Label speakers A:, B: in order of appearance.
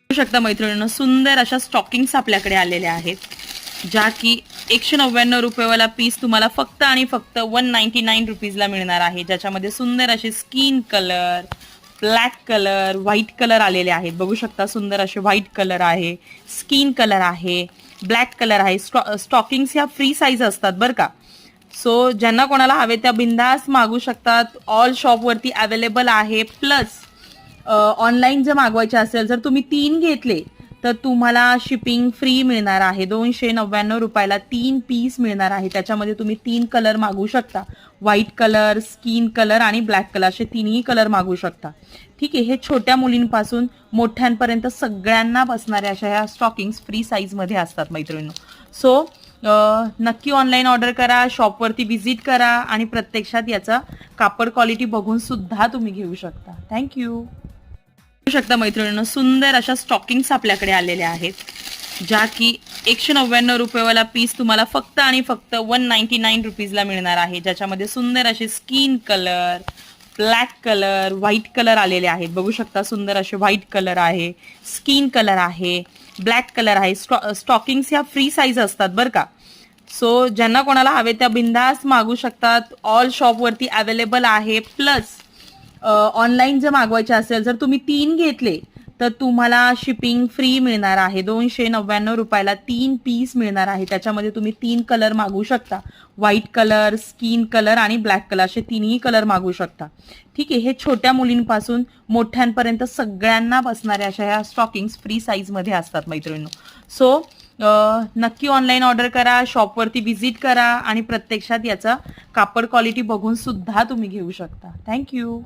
A: बघू शकता मैत्रिणींनो, सुंदर अशा स्टॉकिंग्स आपल्याकडे आलेल्या आहेत, ज्या की 199 रुपयेवाला पीस तुम्हाला फक्त आणि फक्त 199 रुपीजला मिळणार आहे, ज्याच्यामध्ये सुंदर असे skin colour, black colour, white colour आलेले आहेत. बघू शकता सुंदर असे व्हाईट कलर आहे, स्किन कलर आहे, ब्लॅक कलर आहे. स्टॉकिंग्स ह्या फ्री साईज असतात बरं का. सो ज्यांना कोणाला हवे त्या बिंदास मागू शकतात. ऑल शॉपवरती अवेलेबल आहे. प्लस ऑनलाईन जर मागवायचे असेल, जर तुम्ही 3 घेतले तर तुम्हाला शिपिंग फ्री मिळणार आहे. 299 रुपयाला 3 पीस मिळणार आहे. त्याच्यामध्ये तुम्ही 3 कलर मागवू शकता. व्हाईट कलर, स्किन कलर आणि ब्लॅक कलर असे 3ही कलर मागवू शकता. ठीक आहे. हे छोट्या मुलींपासून मोठ्यांपर्यंत सगळ्यांना बसणाऱ्या अशा ह्या स्टॉकिंग्स फ्री साईजमध्ये असतात मैत्रिणींनो. सो नक्की ऑनलाईन ऑर्डर करा, शॉपवरती व्हिजिट करा आणि प्रत्यक्षात याचा कापड क्वालिटी बघून सुद्धा तुम्ही घेऊ शकता. थँक्यू. बघू शकता मैत्रिणींनो, सुंदर अशा स्टॉकिंग्स आपल्याकडे आलेल्या आहेत, ज्या की 199 रुपयेवाला पीस तुम्हाला फक्त आणि फक्त 199 रुपीजला मिळणार आहे, ज्याच्यामध्ये सुंदर असे skin colour, black colour, white colour आलेले आहेत. बघू शकता सुंदर असे व्हाईट कलर आहे, स्किन कलर आहे, ब्लॅक कलर आहे. स्टॉकिंग्स ह्या फ्री साईज असतात बरं का. सो ज्यांना कोणाला हवे त्या बिंदास मागू शकतात. ऑल शॉपवरती अवेलेबल आहे. प्लस ऑनलाईन जर मागवायचे असेल, जर तुम्ही 3 घेतले तर तुम्हाला शिपिंग फ्री मिळणार आहे. 299 रुपयाला 3 पीस मिळणार आहे. त्याच्यामध्ये तुम्ही 3 कलर मागवू शकता. व्हाईट कलर, स्किन कलर आणि ब्लॅक कलर असे 3ही कलर मागवू शकता. ठीक आहे. हे छोट्या मुलींपासून मोठ्यांपर्यंत सगळ्यांना बसणाऱ्या अशा ह्या स्टॉकिंग्स फ्री साईजमध्ये असतात मैत्रिणींनो. सो नक्की ऑनलाईन ऑर्डर करा, शॉपवरती व्हिजिट करा आणि प्रत्यक्षात याचा कापड क्वालिटी बघून सुद्धा तुम्ही घेऊ शकता. थँक्यू.